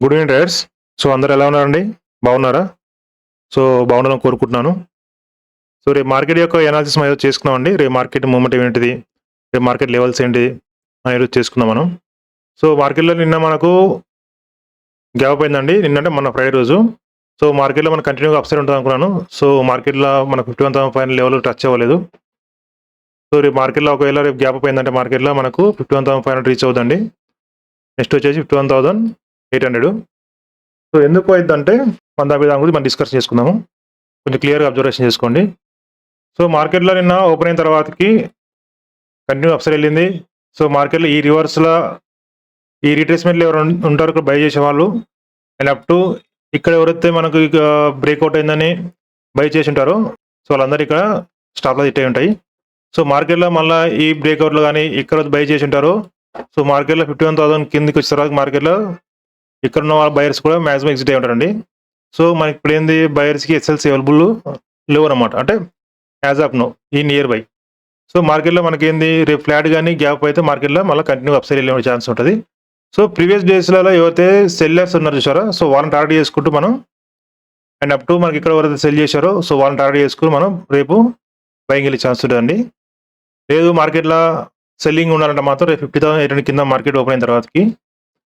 Good evening traders. So అందరూ ఎలా ఉన్నారండి? బాగున్నారా? సో బాగుండాలని కోరుకుంటున్నాను. సో రేపు మార్కెట్ యొక్క ఎనాలిసిస్ మనం ఈరోజు చేసుకుందామండి. రేపు మార్కెట్ మూవ్‌మెంట్ ఏంటిది? రేపు మార్కెట్ లెవెల్స్ ఏంటి? ఈరోజు చేసుకుందాం మనం. సో మార్కెట్‌లో నిన్న మనకు గ్యాప్ అయిందండి. నిన్నంటే మొన్న ఫ్రైడే రోజు. సో మార్కెట్‌లో మనం కంటిన్యూగా అప్ సైడ్ ఉంటదనుకున్నాను. సో మార్కెట్‌లో మనకు 51,500 లెవెల్ టచ్ అవ్వలేదు. సో రేపు మార్కెట్‌లో ఒకవేళ రేపు గ్యాప్ అప్ అయిందంటే మార్కెట్‌లో మనకు 51,500 రీచ్ అవుద్దండి. నెక్స్ట్ వచ్చేసి 51,800. సో ఎందుకు అయిద్దంటే దాని గురించి మనం డిస్కస్ చేసుకుందాము. కొంచెం క్లియర్‌గా అబ్జర్వేషన్ చేసుకోండి. సో మార్కెట్‌లో నిన్న ఓపెన్ అయిన తర్వాతకి కంటిన్యూ అప్ సైడ్ వెళ్ళింది. సో మార్కెట్‌లో ఈ రివర్స్‌ల ఈ రిట్రేస్‌మెంట్‌లో ఎవరు ఉంటారో ఇక్కడ బై చేసేవాళ్ళు. అండ్ అప్ టు ఇక్కడ ఎవరైతే మనకు ఇక బ్రేక్అవుట్ అయిందని బై చేసి ఉంటారో సో వాళ్ళందరూ ఇక్కడ స్టాప్ లాస్ హిట్ అయి ఉంటాయి. సో మార్కెట్‌లో మళ్ళా ఈ బ్రేక్అవుట్‌లో గాని ఇక్కడ బై చేసి ఉంటారో సో మార్కెట్‌లో 51,000 కిందకి వచ్చిన తర్వాత మార్కెట్‌లో ఇక్కడ ఉన్న బయర్స్ కూడా మాక్సిమం ఎగ్జిట్ అయి ఉంటారండి. సో మనకి ఇప్పుడు ఏంది బయర్స్‌కి ఎస్ఎల్‌సి అవైలబుల్ లేవన్నమాట. అంటే యాజ్ ఆఫ్ నౌ ఈ నియర్ బై. సో మార్కెట్‌లో మనకేంది రేపు ఫ్లాట్ గాని గ్యాప్ అయితే మార్కెట్‌లో మళ్ళీ కంటిన్యూ అప్ సైడ్ వెళ్ళే ఛాన్స్ ఉంటది. సో ప్రీవియస్ డేస్‌లలో ఎవరైతే సెల్లర్స్ ఉన్నారు చూసారా? సో వాళ్ళని టార్గెట్ చేసుకుంటూ మనం అండ్ అప్ టు మనకి ఇక్కడ ఎవరైతే సెల్ చేశారో సో వాళ్ళని టార్గెట్ చేసుకొని మనం రేపు బయింగ్ వెళ్ళే ఛాన్స్ ఉంటదండి. లేదు మార్కెట్‌లో సెల్లింగ్ ఉండాలంటే మాత్రం రేపు 50,800 కింద మార్కెట్ ఓపెన్ అయిన తర్వాతకి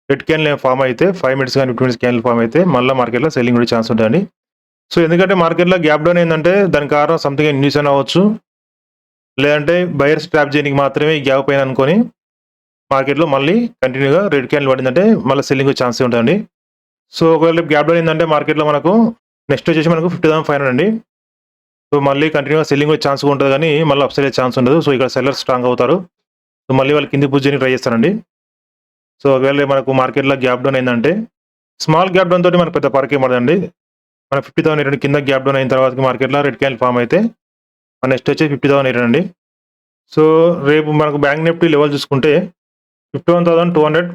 రెడ్ క్యాండిల్ ఫార్మ్ అయితే 5 మినిట్స్ కానీ 15 మినిట్స్ క్యాండిల్ ఫార్మ్ అయితే మళ్ళీ మార్కెట్‌లో సెల్లింగ్ ఉండే ఛాన్స్ ఉంటదండి. సో ఎందుకంటే మార్కెట్‌లో గ్యాప్ డౌన్ ఏందంటే దానికి కారణం సంథింగ్ న్యూస్ అయినా అవ్వచ్చు. లేదంటే బయర్స్ ట్రాప్ చేయడానికి మాత్రమే ఈ గ్యాప్ పైన అనుకోని మార్కెట్‌లో మళ్ళీ కంటిన్యూగా రెడ్ క్యాండిల్ పడిందంటే మళ్ళీ సెల్లింగ్ ఛాన్స్ ఉంటదండి. సో ఒకవేళ గ్యాప్ డౌన్ ఏందంటే మార్కెట్‌లో మనకు నెక్స్ట్ వచ్చేసి మనకు 50,500 అండి. సో మళ్ళీ కంటిన్యూగా సెల్లింగ్ వచ్చే ఛాన్స్ ఉంటది కానీ మళ్ళీ అప్ సైడ్ ఛాన్స్ ఉండదు. సో ఇక్కడ సెల్లర్స్ స్ట్రాంగ్ అవుతారు. సో మళ్ళీ వాళ్ళు కిందికి పుష్ చేయడానికి ట్రై చేస్తారండి. సో ఒకవేళ మనకు మార్కెట్‌లో గ్యాప్ డౌన్ అయిందంటే స్మాల్ గ్యాప్ డౌన్ తోటి మనకు పెద్ద పరకేం పడదండి. మన 50,800 కింద గ్యాప్ డౌన్ అయిన తర్వాతకి మార్కెట్‌లో రెడ్ క్యాండిల్ ఫార్మ్ అయితే నెక్స్ట్ వచ్చేసి 50,800 అండి. సో రేపు మనకు బ్యాంక్ నిఫ్టీ లెవెల్ చూసుకుంటే 51,200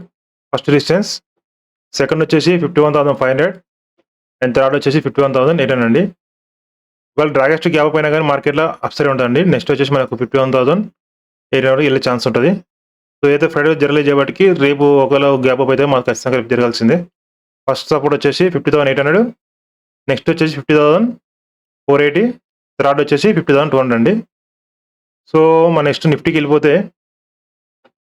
ఫస్ట్ రెసిస్టెన్స్, సెకండ్ వచ్చేసి 51,500 అండ్ థర్డ్ వచ్చేసి 51,800 అండి. ఒకవేళ డ్రాగెస్ట్ గ్యాప్ అయినా కానీ మార్కెట్‌లో అప్ సైడ్ ఉంటదండి. నెక్స్ట్ వచ్చేసి మనకు 51,800 వెళ్ళే ఛాన్స్ ఉంటది. సో అయితే ఫ్రైడే జరగలేదు కాబట్టి రేపు ఒకవేళ గ్యాప్ అప్ అయితే మనకు ఖచ్చితంగా రేపు జరగాల్సిందే. ఫస్ట్ సపోర్ట్ వచ్చేసి 50,800, నెక్స్ట్ వచ్చేసి 50,480, థర్డ్ వచ్చేసి 50,200 అండి. సో మన నెక్స్ట్ నిఫ్టీకి వెళ్ళిపోతే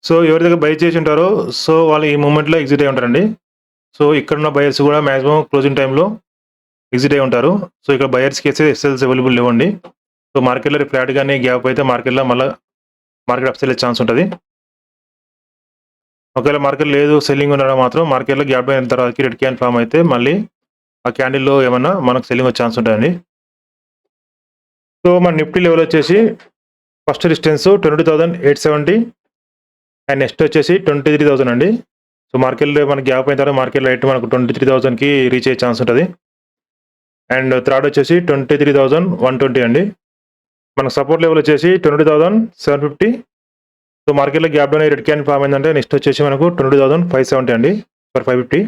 సో ఎవరి దగ్గర బై చేసి ఉంటారో సో వాళ్ళు ఈ మూమెంట్‌లో ఎగ్జిట్ అయి ఉంటారండి. సో ఇక్కడున్న బయర్స్ కూడా మాక్సిమం క్లోజింగ్ టైమ్‌లో ఎగ్జిట్ అయి ఉంటారు. సో ఇక్కడ బయర్స్‌కి అయితే ఎస్ఎల్స్ అవైలబుల్ లేవండి. సో మార్కెట్‌లో రేపు ఫ్లాట్ గానీ గ్యాప్ అయితే మార్కెట్‌లో మళ్ళా మార్కెట్ అప్ సైడ్ వెళ్ళే ఛాన్స్ ఉంటది. ఒకవేళ మార్కెట్ లేదు సెల్లింగ్ ఉండడం మాత్రం మార్కెట్‌లో గ్యాప్ డౌన్ అయిన తర్వాతకి రెడ్ క్యాండిల్ ఫార్మ్ అయితే మళ్ళీ ఆ క్యాండిల్‌లో ఏమన్నా మనకు సెల్లింగ్ వచ్చే ఛాన్స్ ఉంటదండి. సో మన నిఫ్టీ లెవెల్ వచ్చేసి ఫస్ట్ రెసిస్టెన్స్ 22,870 అండ్ నెక్స్ట్ వచ్చేసి 23,000 అండి. సో మార్కెట్‌లో మనకి గ్యాప్ అయిన తర్వాత మార్కెట్ రైట్ మనకు 23,000కి రీచ్ అయ్యే ఛాన్స్ ఉంటది. అండ్ థర్డ్ వచ్చేసి 23,120 అండి. మనకు సపోర్ట్ లెవెల్ వచ్చేసి 20,750. సో మార్కెట్‌లో గ్యాప్ డౌన్ అయ్యి రెడ్ క్యాండిల్ ఫార్మ్ అయిందంటే నెక్స్ట్ వచ్చేసి మనకు 22,570 అండి ఫర్ 550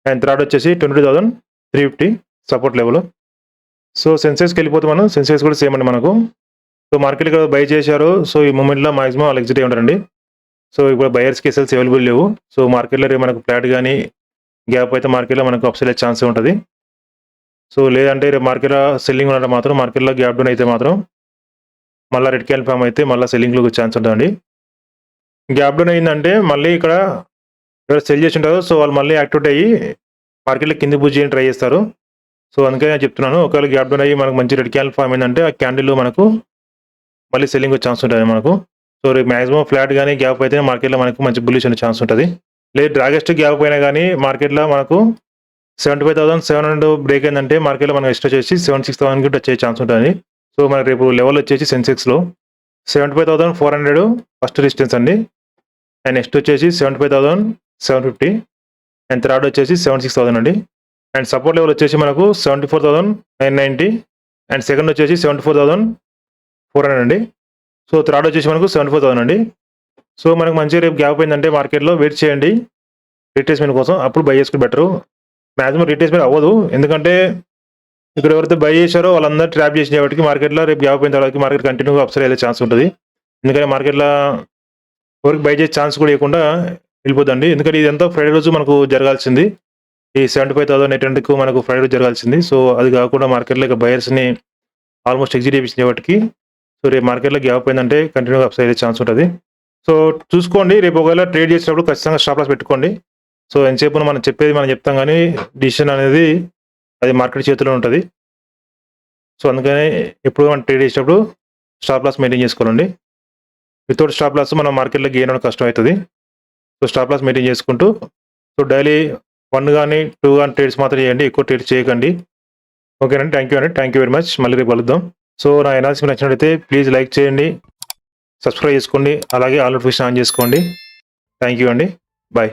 అండ్ థర్డ్ వచ్చేసి 22,350 సపోర్ట్ లెవెల్. సో సెన్సెక్స్‌కి వెళ్ళిపోతే మనం సెన్సెక్స్ కూడా సేమ్ అండి మనకు. సో మార్కెట్ ఇక్కడ బై చేశారు. సో ఈ మూమెంట్‌లో మాక్సిమం వాళ్ళు ఎగ్జిట్ అయి ఉంటారండి. సో ఇప్పుడు బయర్స్‌కి ఎస్ఎల్స్ అవైలబుల్ లేవు. సో మార్కెట్‌లో రేపు మనకు ఫ్లాట్ గానీ గ్యాప్ అయితే మార్కెట్‌లో మనకు అప్ సైడ్ ఛాన్స్ ఉంటది. సో లేదంటే రేపు మార్కెట్‌లో సెల్లింగ్ ఉండడం మాత్రం మార్కెట్‌లో గ్యాప్ డౌన్ అయితే మాత్రం మళ్ళీ రెడ్ క్యాండిల్ ఫార్మ్ అయితే మళ్ళీ సెల్లింగ్‌లో ఛాన్స్ ఉంటదండి. గ్యాప్ డౌన్ అయిందంటే మళ్ళీ ఇక్కడ ఎవరు సెల్ చేసి ఉంటారో సో వాళ్ళు మళ్ళీ యాక్టివేట్ అయ్యి మార్కెట్‌లో కిందకి పుష్ చేయడానికి ట్రై చేస్తారు. సో అందుకని నేను చెప్తున్నాను ఒకవేళ గ్యాప్ డౌన్ అయ్యి మనకు మంచి రెడ్ క్యాండిల్ ఫార్మ్ అయిందంటే ఆ క్యాండిల్‌లో మనకు మళ్ళీ సెల్లింగ్ వచ్చే ఛాన్స్ ఉంటది మనకు. సో రేపు మాక్సిమం ఫ్లాట్ గానీ గ్యాప్ అయితే మార్కెట్‌లో మనకు మంచి బుల్లిష్ అనే ఛాన్స్ ఉంటది. లేదు డ్రాగెస్ట్ గ్యాప్ అయినా గానీ మార్కెట్‌లో మనకు 75,700 బ్రేక్ అయిందంటే మార్కెట్‌లో మనకు నెక్స్ట్ వచ్చేసి 76,000కి టచ్ అయ్యే ఛాన్స్ ఉంటది. సో మనకు రేపు లెవెల్ వచ్చేసి సెన్సెక్స్‌లో 75,400 ఫస్ట్ రెసిస్టెన్స్ అండి. అండ్ నెక్స్ట్ వచ్చేసి 75,750 అండ్ థర్డ్ వచ్చేసి 76,000 అండి. అండ్ సపోర్ట్ లెవెల్ వచ్చేసి మనకు 74,990 అండ్ సెకండ్ వచ్చేసి 74,400 అండి. సో థర్డ్ వచ్చేసి మనకు 74,000 అండి. సో మనకు మంచిగా రేపు గ్యాప్ అయిందంటే మార్కెట్‌లో వెయిట్ చేయండి రీట్రేస్‌మెంట్ కోసం. అప్పుడు బై చేసుకుంటే బెటరు. మాక్సిమం రీట్రేస్‌మెంట్ అవ్వదు. ఎందుకంటే ఇక్కడ ఎవరైతే బై చేశారో వాళ్ళందరూ ట్రాప్ చేసిన కాబట్టి మార్కెట్‌లో రేపు గ్యాప్ అయిన తర్వాత మార్కెట్ కంటిన్యూగా అప్ సైడ్ వెళ్ళే ఛాన్స్ ఉంటది. ఎందుకంటే మార్కెట్‌లో ఎవరికి బై చేసే ఛాన్స్ కూడా ఇవ్వకుండా వెళ్ళిపోద్దండి. ఎందుకంటే ఇదంతా ఫ్రైడే రోజు మనకు జరగాల్సింది. ఈ 75,800కు మనకు ఫ్రైడే రోజు జరగాల్సింది. సో, అది కాకుండా మార్కెట్‌లో ఇక బయర్స్‌ని ఆల్మోస్ట్ ఎగ్జిట్ చేపించింది కాబట్టి, సో, రేపు మార్కెట్‌లో గ్యాప్ అయిందంటే కంటిన్యూగా అప్‌సైడ్ అయ్యే ఛాన్స్ ఉంటది. సో, చూసుకోండి. రేపు ఒకవేళ ట్రేడ్ చేసేటప్పుడు ఖచ్చితంగా స్టాప్ లాస్ పెట్టుకోండి. సో, ఎంతసేపున మనం చెప్పేది మనం చెప్తాం గానీ, డిసిషన్ అనేది అది మార్కెట్ చేతిలో ఉంటది. సో, అందుకని ఎప్పుడు మనం ట్రేడ్ చేసేటప్పుడు స్టాప్ లాస్ మెయింటైన్ చేసుకోవాలండి. వితౌట్ స్టాప్ లాస్ మనం మార్కెట్‌లో గెయిన్ అవ్వడం కష్టమయితది. సో, స్టాప్ లాస్ మెయింటైన్ చేసుకుంటూ, సో, డైలీ 1 గాని, 2 గాని ట్రేడ్స్ మాత్రం చేయండి. ఎక్కువ ట్రేడ్ చేయకండి. ఓకేనండి. థాంక్ యూ అండి. Thank you very much. మళ్ళీ రేపు కలుద్దాం. సో, నా అనాలిసిస్ మీకు నచ్చినట్లయితే ప్లీజ్ లైక్ చేయండి. సబ్స్క్రైబ్ చేసుకోండి. అలాగే ఆల్ నోటిఫికేషన్ ఆన్ చేసుకోండి. థాంక్ యూ అండి. బాయ్.